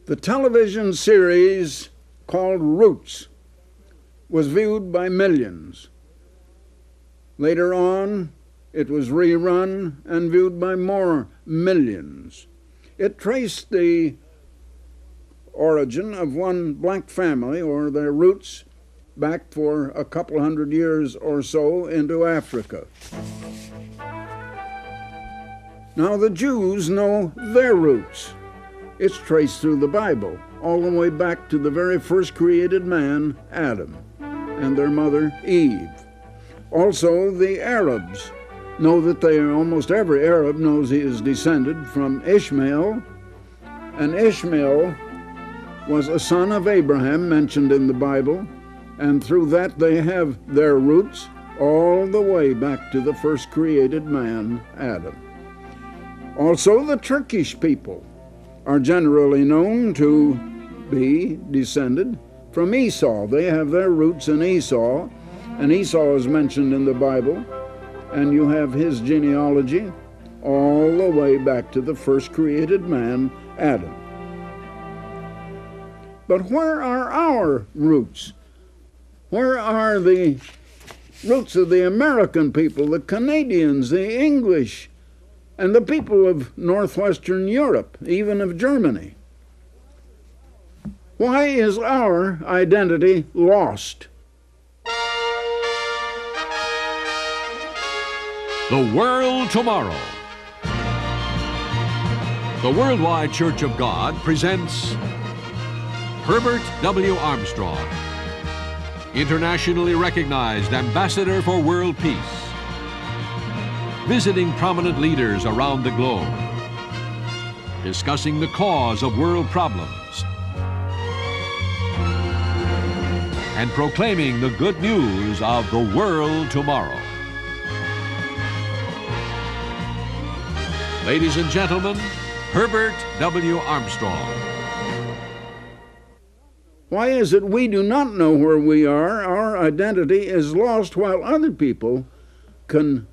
The television series called Roots was viewed by millions. Later on, it was rerun and viewed by more millions. It traced the origin of one black family, or their roots, back for a couple hundred years or so into Africa. Now the Jews know their roots. It's traced through the Bible, all the way back to the very first created man, Adam, and their mother, Eve. Also, the Arabs know that almost every Arab knows he is descended from Ishmael, and Ishmael was a son of Abraham mentioned in the Bible, and through that they have their roots all the way back to the first created man, Adam. Also, the Turkish people are generally known to be descended from Esau. They have their roots in Esau, and Esau is mentioned in the Bible, and you have his genealogy all the way back to the first created man, Adam. But where are our roots? Where are the roots of the American people, the Canadians, the English, and the people of northwestern Europe, even of Germany? Why is our identity lost? The World Tomorrow. The Worldwide Church of God presents Herbert W. Armstrong, internationally recognized ambassador for world peace, visiting prominent leaders around the globe, discussing the cause of world problems, and proclaiming the good news of the world tomorrow. Ladies and gentlemen, Herbert W. Armstrong. Why is it we do not know where we are? Our identity is lost while other people can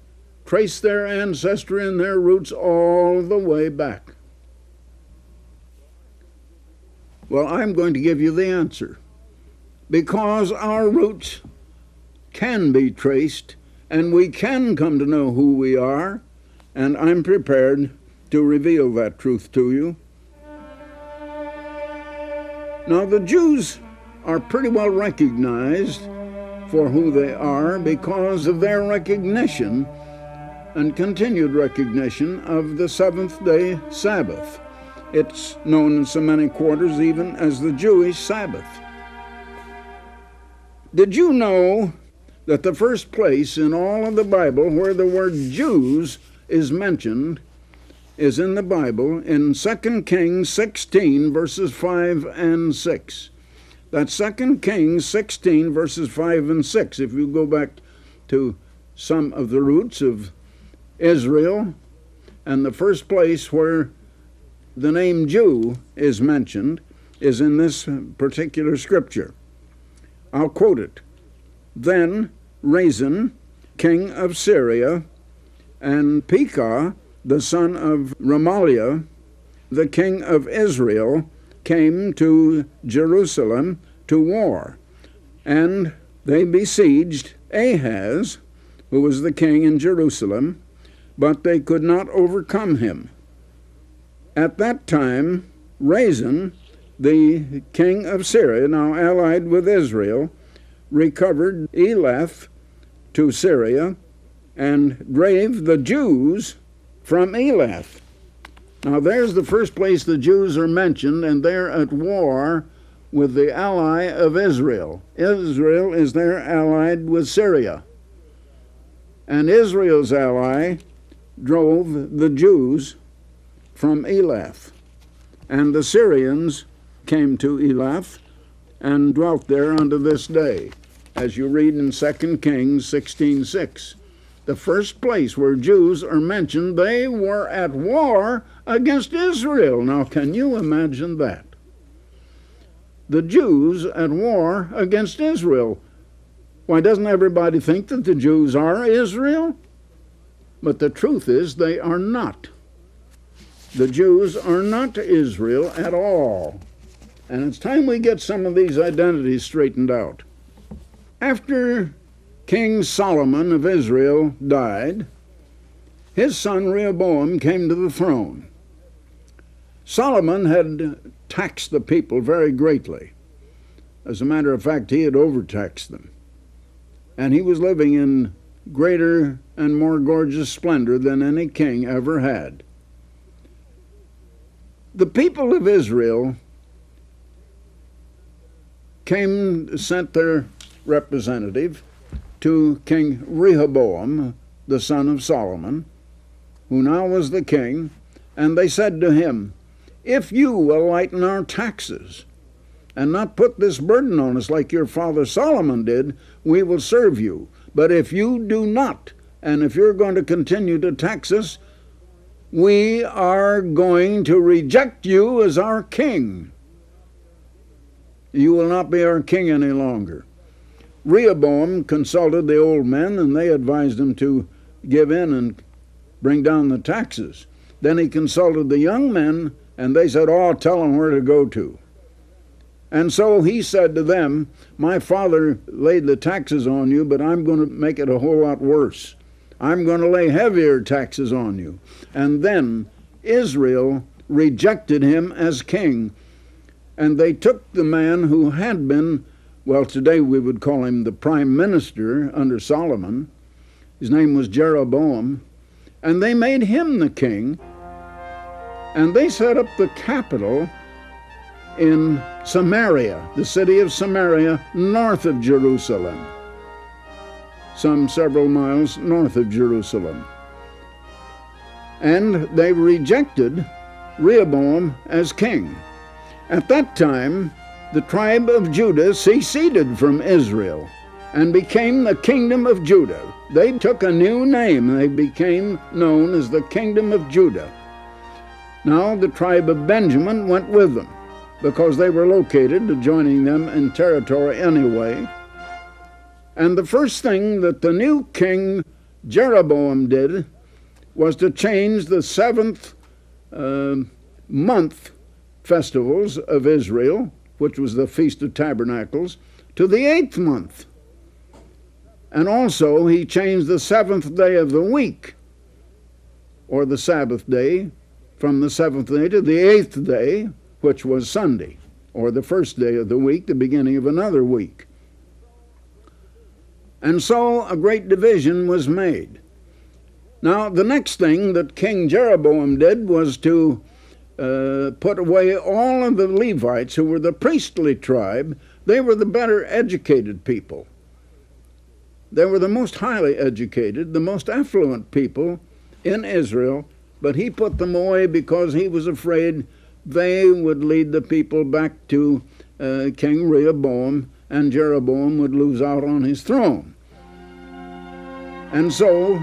trace their ancestry and their roots all the way back. Well, I'm going to give you the answer. Because our roots can be traced, and we can come to know who we are, and I'm prepared to reveal that truth to you. Now, the Jews are pretty well recognized for who they are because of their recognition and continued recognition of the seventh-day Sabbath. It's known in so many quarters even as the Jewish Sabbath. Did you know that the first place in all of the Bible where the word Jews is mentioned is in the Bible in 2 Kings 16, verses 5 and 6. That's 2 Kings 16, verses 5 and 6. If you go back to some of the roots of Israel, and the first place where the name Jew is mentioned is in this particular scripture. I'll quote it. Then Rezin, king of Syria, and Pekah, the son of Remaliah, the king of Israel, came to Jerusalem to war, and they besieged Ahaz, who was the king in Jerusalem, but they could not overcome him. At that time, Rezin, the king of Syria, now allied with Israel, recovered Elath to Syria and drave the Jews from Elath. Now there's the first place the Jews are mentioned, and they're at war with the ally of Israel. Israel is there allied with Syria. And Israel's ally drove the Jews from Elath. And the Syrians came to Elath and dwelt there unto this day, as you read in 2 Kings 16:6. The first place where Jews are mentioned, they were at war against Israel. Now, can you imagine that? The Jews at war against Israel. Why, doesn't everybody think that the Jews are Israel? But the truth is they are not. The Jews are not Israel at all. And it's time we get some of these identities straightened out. After King Solomon of Israel died, his son Rehoboam came to the throne. Solomon had taxed the people very greatly. As a matter of fact, he had overtaxed them. And he was living in greater and more gorgeous splendor than any king ever had. The people of Israel sent their representative to King Rehoboam, the son of Solomon, who now was the king, and they said to him, "If you will lighten our taxes and not put this burden on us like your father Solomon did, we will serve you. But if you do not, and if you're going to continue to tax us, we are going to reject you as our king. You will not be our king any longer." Rehoboam consulted the old men, and they advised him to give in and bring down the taxes. Then he consulted the young men, and they said, "Oh, tell them where to go to." And so he said to them, "My father laid the taxes on you, but I'm going to make it a whole lot worse. I'm going to lay heavier taxes on you." And then Israel rejected him as king. And they took the man who had been, well, today we would call him the prime minister under Solomon. His name was Jeroboam. And they made him the king. And they set up the capital in Samaria, the city of Samaria, north of Jerusalem, some several miles north of Jerusalem. And they rejected Rehoboam as king. At that time, the tribe of Judah seceded from Israel and became the kingdom of Judah. They took a new name. They became known as the kingdom of Judah. Now the tribe of Benjamin went with them because they were located, joining them in territory anyway. And the first thing that the new king Jeroboam did was to change the seventh month festivals of Israel, which was the Feast of Tabernacles, to the 8th month. And also he changed the 7th day of the week, or the Sabbath day, from the 7th day to the 8th day, which was Sunday, or the first day of the week, the beginning of another week. And so a great division was made. Now, the next thing that King Jeroboam did was to put away all of the Levites, who were the priestly tribe. They were the better educated people. They were the most highly educated, the most affluent people in Israel, but he put them away because he was afraid they would lead the people back to King Rehoboam, and Jeroboam would lose out on his throne. And so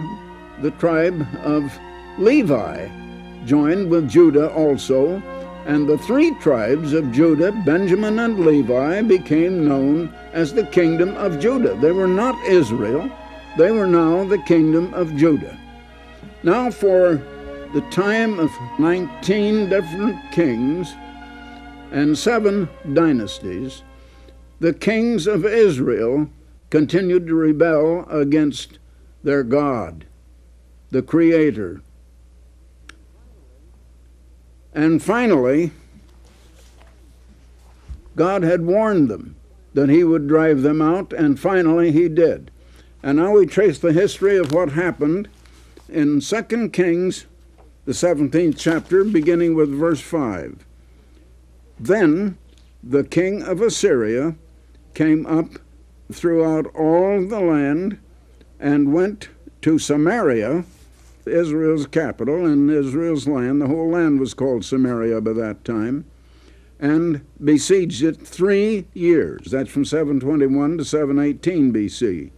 the tribe of Levi joined with Judah also, and the three tribes of Judah, Benjamin and Levi, became known as the kingdom of Judah. They were not Israel. They were now the kingdom of Judah. Now for the time of 19 different kings and 7 dynasties, the kings of Israel continued to rebel against their God, the Creator. And finally, God had warned them that he would drive them out, and finally he did. And now we trace the history of what happened in 2 Kings, the 17th chapter, beginning with verse 5. Then the king of Assyria came up throughout all the land and went to Samaria, Israel's capital and Israel's land. The whole land was called Samaria by that time, and besieged it 3 years. That's from 721 to 718 BC.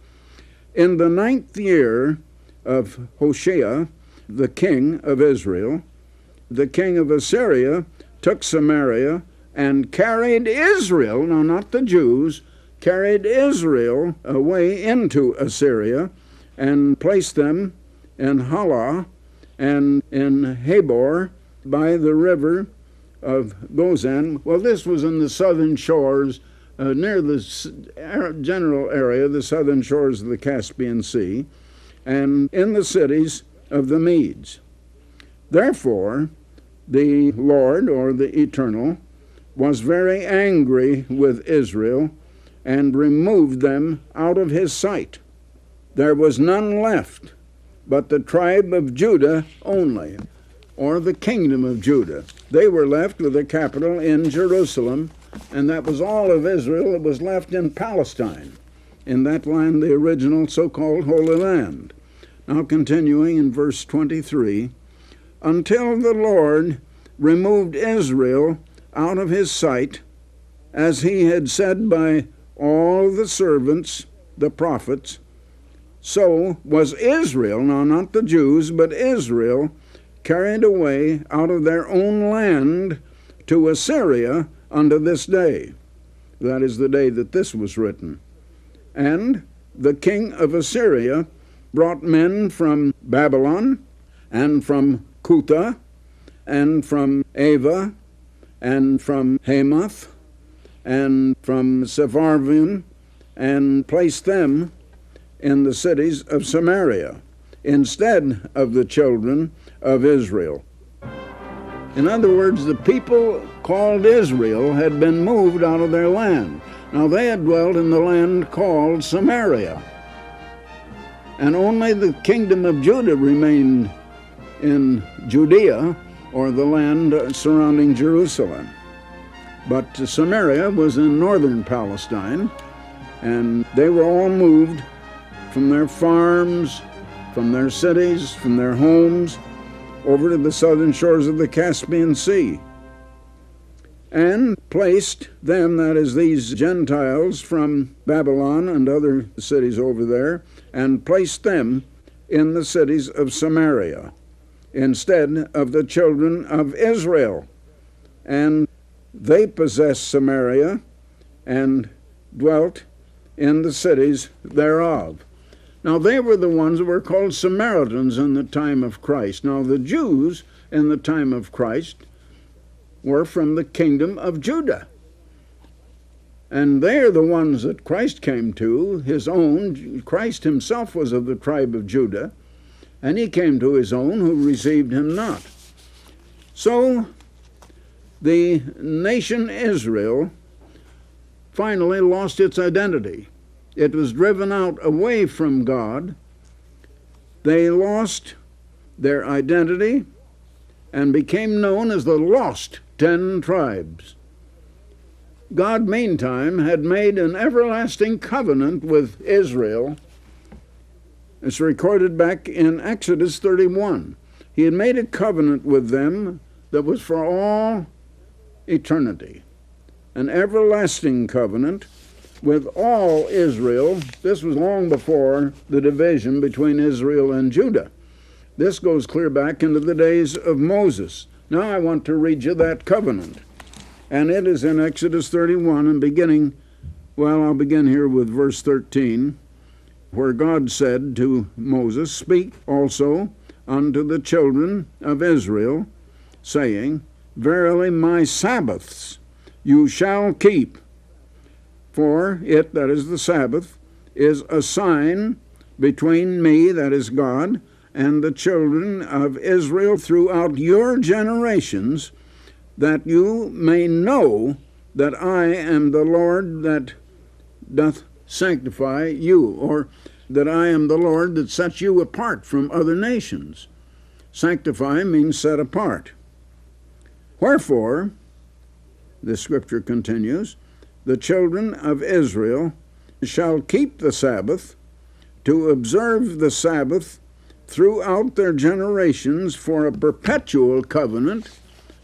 In the 9th year of Hoshea, the king of Israel, the king of Assyria took Samaria and carried Israel, no, not the Jews, carried Israel away into Assyria and placed them in Halah and in Habor by the river of Gozan. Well, this was in the southern shores, near the general area, the southern shores of the Caspian Sea, and in the cities of the Medes. Therefore, the Lord, or the Eternal, was very angry with Israel and removed them out of his sight. There was none left but the tribe of Judah only, or the kingdom of Judah. They were left with a capital in Jerusalem, and that was all of Israel that was left in Palestine, in that land, the original so-called Holy Land. Now continuing in verse 23, until the Lord removed Israel out of his sight, as he had said by all the servants, the prophets, so was Israel, now not the Jews, but Israel, carried away out of their own land to Assyria unto this day. That is the day that this was written. And the king of Assyria brought men from Babylon, and from Cutha, and from Ava, and from Hamath, and from Sepharvaim, and placed them in the cities of Samaria, instead of the children of Israel. In other words, the people called Israel had been moved out of their land. Now they had dwelt in the land called Samaria, and only the kingdom of Judah remained in Judea, or the land surrounding Jerusalem. But Samaria was in northern Palestine, and they were all moved from their farms, from their cities, from their homes, over to the southern shores of the Caspian Sea, and placed them, that is, these Gentiles from Babylon and other cities over there, and placed them in the cities of Samaria, instead of the children of Israel. And they possessed Samaria and dwelt in the cities thereof. Now, they were the ones that were called Samaritans in the time of Christ. Now, the Jews in the time of Christ were from the kingdom of Judah. And they're the ones that Christ came to, his own. Christ himself was of the tribe of Judah, and he came to his own, who received him not. So, the nation Israel finally lost its identity. It was driven out away from God. They lost their identity and became known as the lost 10 tribes. God, meantime, had made an everlasting covenant with Israel. It's recorded back in Exodus 31. He had made a covenant with them that was for all eternity, an everlasting covenant with all Israel. This was long before the division between Israel and Judah. This goes clear back into the days of Moses. Now I want to read you that covenant. And it is in Exodus 31, and I'll begin here with verse 13, where God said to Moses, "Speak also unto the children of Israel, saying, Verily my Sabbaths you shall keep. For it," that is the Sabbath, "is a sign between me," that is God, "and the children of Israel throughout your generations, that you may know that I am the Lord that doth sanctify you," or that I am the Lord that sets you apart from other nations. Sanctify means set apart. "Wherefore," the scripture continues, "the children of Israel shall keep the Sabbath, to observe the Sabbath throughout their generations for a perpetual covenant."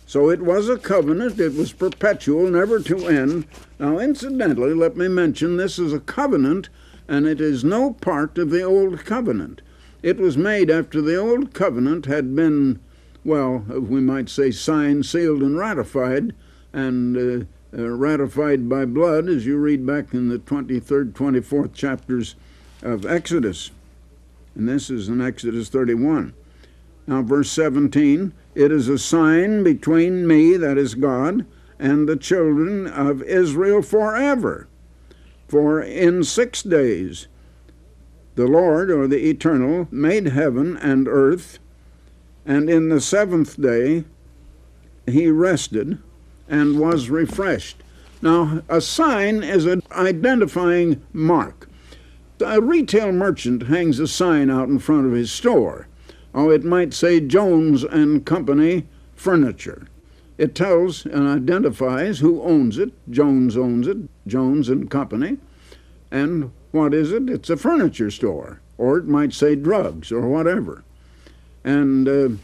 So it was a covenant, it was perpetual, never to end. Now, incidentally, let me mention this is a covenant, and it is no part of the Old Covenant. It was made after the Old Covenant had been, well, we might say signed, sealed, and ratified, and ratified by blood, as you read back in the 23rd, 24th chapters of Exodus. And this is in Exodus 31. Now, verse 17, it is a sign between me, that is God, and the children of Israel forever. For in 6 days the Lord, or the Eternal, made heaven and earth, and in the 7th day he rested and was refreshed. Now, a sign is an identifying mark. A retail merchant hangs a sign out in front of his store. Oh, it might say Jones and Company Furniture. It tells and identifies who owns it. Jones owns it, Jones and Company. And what is it? It's a furniture store. Or it might say drugs or whatever. And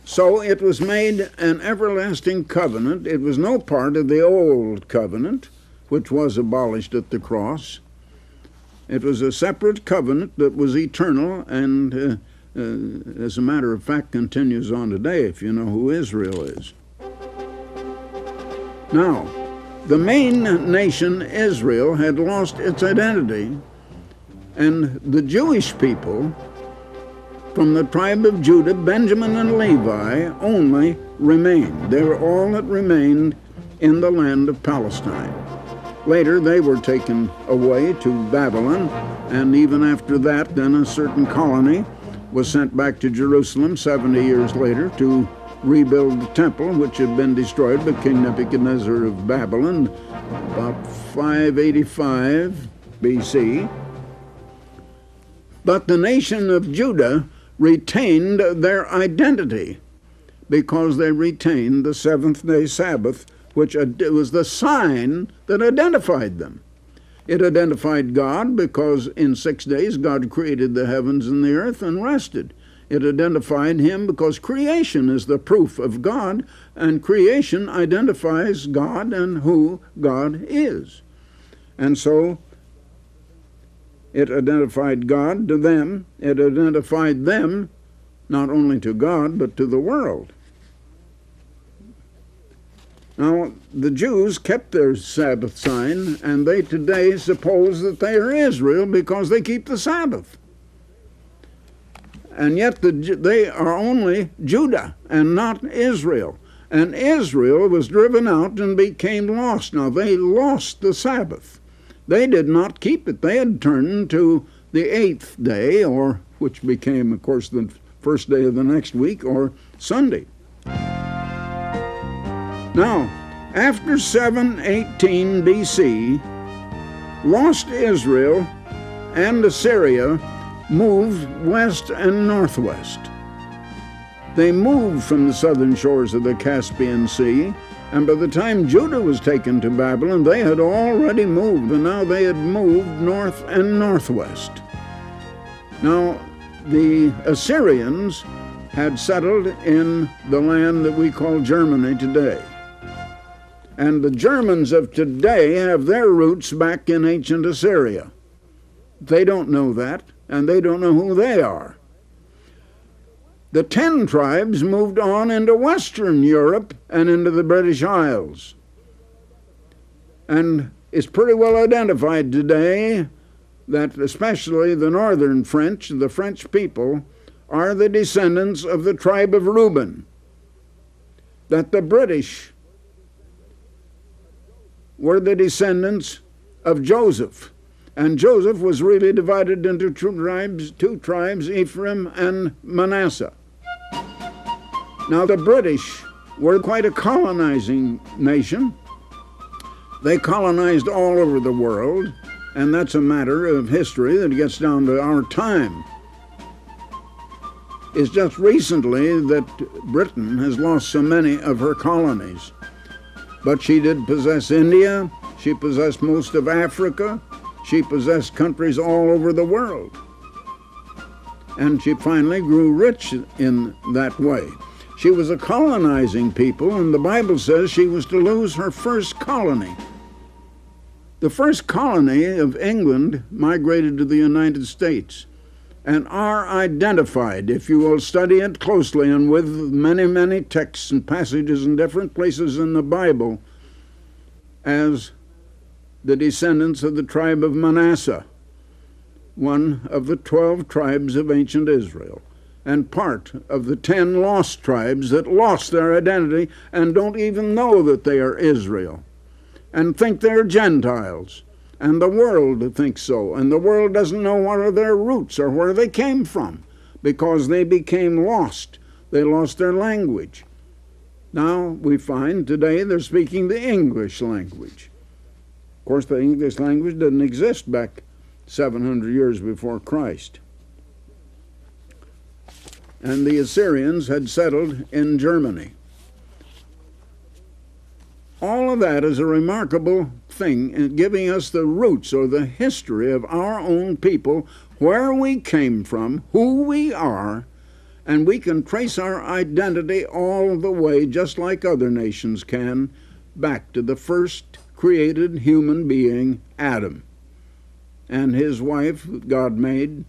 so it was made an everlasting covenant. It was no part of the old covenant, which was abolished at the cross. It was a separate covenant that was eternal and, as a matter of fact, continues on today, if you know who Israel is. Now, the main nation, Israel, had lost its identity, and the Jewish people from the tribe of Judah, Benjamin and Levi only remained. They were all that remained in the land of Palestine. Later, they were taken away to Babylon, and even after that, then a certain colony was sent back to Jerusalem 70 years later to rebuild the temple, which had been destroyed by King Nebuchadnezzar of Babylon about 585 BC. But the nation of Judah retained their identity because they retained the seventh-day Sabbath, which was the sign that identified them. It identified God because in 6 days God created the heavens and the earth and rested. It identified him because creation is the proof of God, and creation identifies God and who God is. And so it identified God to them. It identified them not only to God, but to the world. Now, the Jews kept their Sabbath sign, and they today suppose that they are Israel because they keep the Sabbath. And yet they are only Judah and not Israel. And Israel was driven out and became lost. Now, they lost the Sabbath. They did not keep it. They had turned to the 8th day, or which became, of course, the first day of the next week, or Sunday. Now, after 718 BC, lost Israel and Assyria moved west and northwest. They moved from the southern shores of the Caspian Sea, and by the time Judah was taken to Babylon, they had already moved, and now they had moved north and northwest. Now, the Assyrians had settled in the land that we call Germany today. And the Germans of today have their roots back in ancient Assyria. They don't know that, and they don't know who they are. The 10 tribes moved on into Western Europe and into the British Isles. And it's pretty well identified today that especially the northern French, the French people, are the descendants of the tribe of Reuben. That the British were the descendants of Joseph. And Joseph was really divided into two tribes, Ephraim and Manasseh. Now, the British were quite a colonizing nation. They colonized all over the world, and that's a matter of history that gets down to our time. It's just recently that Britain has lost so many of her colonies. But she did possess India, she possessed most of Africa, she possessed countries all over the world. And she finally grew rich in that way. She was a colonizing people, and the Bible says she was to lose her first colony. The first colony of England migrated to the United States and are identified, if you will study it closely and with many, many texts and passages in different places in the Bible, as the descendants of the tribe of Manasseh, one of the 12 tribes of ancient Israel. and part of the 10 lost tribes that lost their identity and don't even know that they are Israel and think they're Gentiles. And the world thinks so. And the world doesn't know what are their roots or where they came from because they became lost. They lost their language. Now we find today they're speaking the English language. Of course, the English language didn't exist back 700 years before Christ. And the Assyrians had settled in Germany. All of that is a remarkable thing in giving us the roots or the history of our own people, where we came from, who we are, and we can trace our identity all the way, just like other nations can, back to the first created human being, Adam, and his wife God made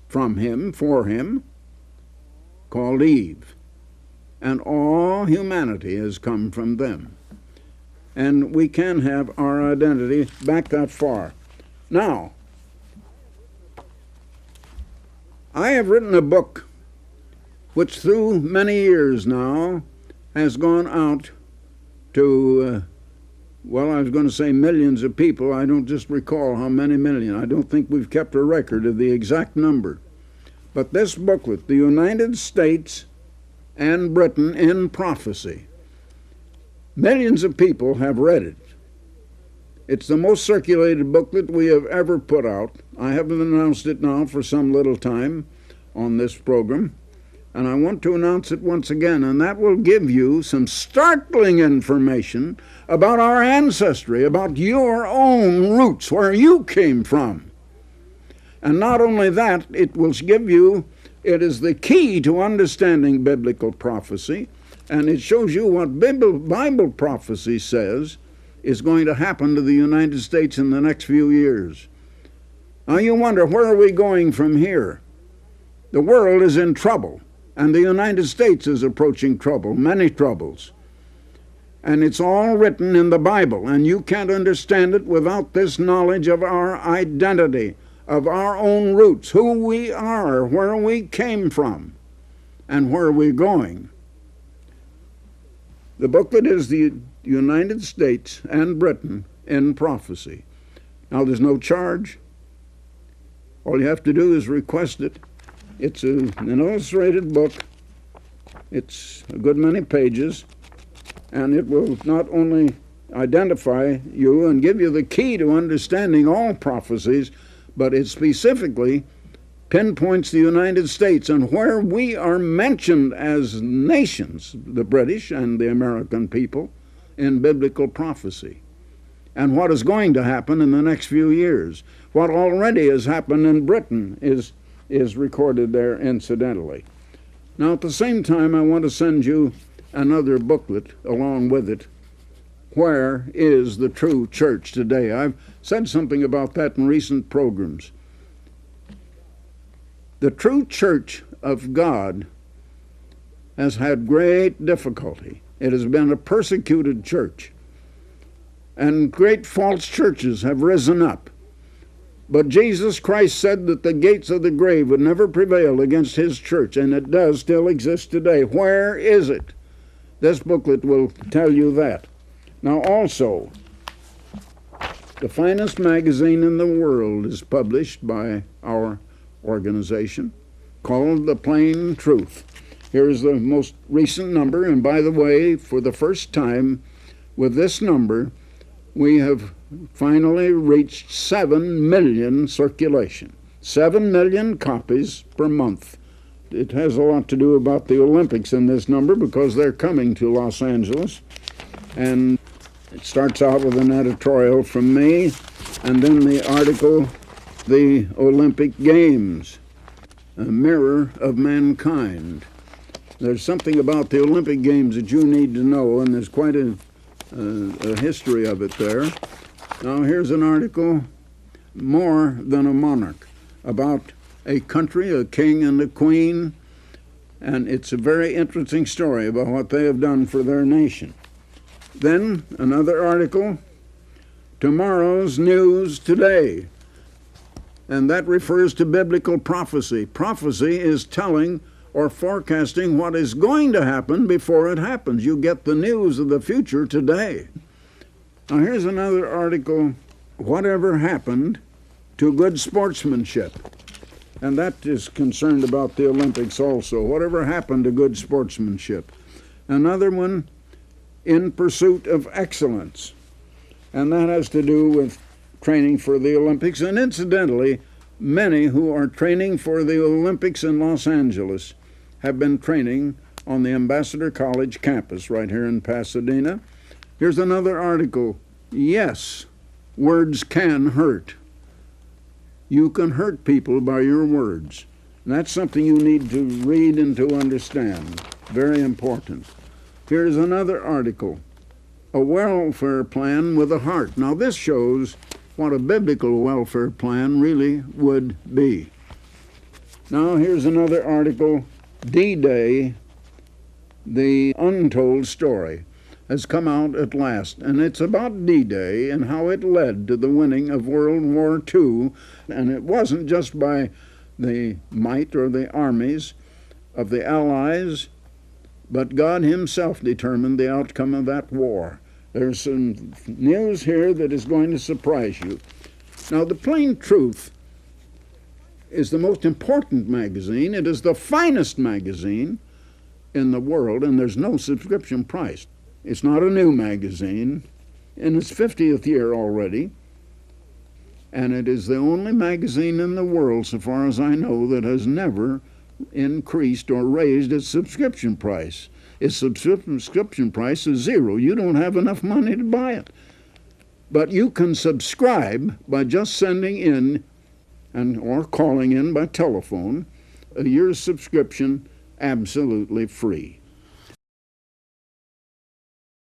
from him, for him, called Eve. And all humanity has come from them. And we can have our identity back that far. Now, I have written a book which through many years now has gone out to, well, I was going to say millions of people. I don't just recall how many million. I don't think we've kept a record of the exact number. But this booklet, The United States and Britain in Prophecy, millions of people have read it. It's the most circulated booklet we have ever put out. I haven't announced it now for some little time on this program, and I want to announce it once again, and that will give you some startling information about our ancestry, about your own roots, where you came from. And not only that, it will give you, it is the key to understanding biblical prophecy, and it shows you what Bible prophecy says is going to happen to the United States in the next few years. Now you wonder, where are we going from here? The world is in trouble, and the United States is approaching trouble, many troubles. And it's all written in the Bible, and you can't understand it without this knowledge of our identity, of our own roots, who we are, where we came from, and where we're going. The booklet is The United States and Britain in Prophecy. Now, there's no charge. All you have to do is request it. It's an illustrated book. It's a good many pages, and it will not only identify you and give you the key to understanding all prophecies, but it specifically pinpoints the United States and where we are mentioned as nations, the British and the American people, in biblical prophecy, and what is going to happen in the next few years. What already has happened in Britain is recorded there incidentally. Now, at the same time, I want to send you another booklet along with it. Where is the true church today? I've said something about that in recent programs. The true church of God has had great difficulty. It has been a persecuted church, and great false churches have risen up. But Jesus Christ said that the gates of the grave would never prevail against his church, and it does still exist today. Where is it? This booklet will tell you that. Now also, the finest magazine in the world is published by our organization, called The Plain Truth. Here is the most recent number, and by the way, for the first time with this number, we have finally reached 7 million circulation. 7 million copies per month. It has a lot to do about the Olympics in this number because they're coming to Los Angeles. And it starts out with an editorial from me, and then the article, The Olympic Games, a Mirror of Mankind. There's something about the Olympic Games that you need to know, and there's quite a history of it there. Now here's an article, More Than a Monarch, about a country, a king and a queen, and it's a very interesting story about what they have done for their nation. Then another article, Tomorrow's News Today. And that refers to biblical prophecy. Prophecy is telling or forecasting what is going to happen before it happens. You get the news of the future today. Now here's another article, Whatever Happened to Good Sportsmanship? And that is concerned about the Olympics also. Whatever happened to good sportsmanship? Another one, In Pursuit of Excellence. And that has to do with training for the Olympics. And incidentally, many who are training for the Olympics in Los Angeles have been training on the Ambassador College campus right here in Pasadena. Here's another article. Yes, words can hurt. You can hurt people by your words. And that's something you need to read and to understand. Very important. Here's another article. A welfare plan with a heart. Now this shows what a biblical welfare plan really would be. Now here's another article. D-Day, the untold story, has come out at last, and it's about D-Day and how it led to the winning of World War II, and it wasn't just by the might or the armies of the Allies, but God himself determined the outcome of that war. There's some news here that is going to surprise you. Now, the Plain Truth is the most important magazine. It is the finest magazine in the world, and there's no subscription price. It's not a new magazine, in its 50th year already, and it is the only magazine in the world, so far as I know, that has never increased or raised its subscription price. Its subscription price is zero. You don't have enough money to buy it. But you can subscribe by just sending in or calling in by telephone a year's subscription absolutely free.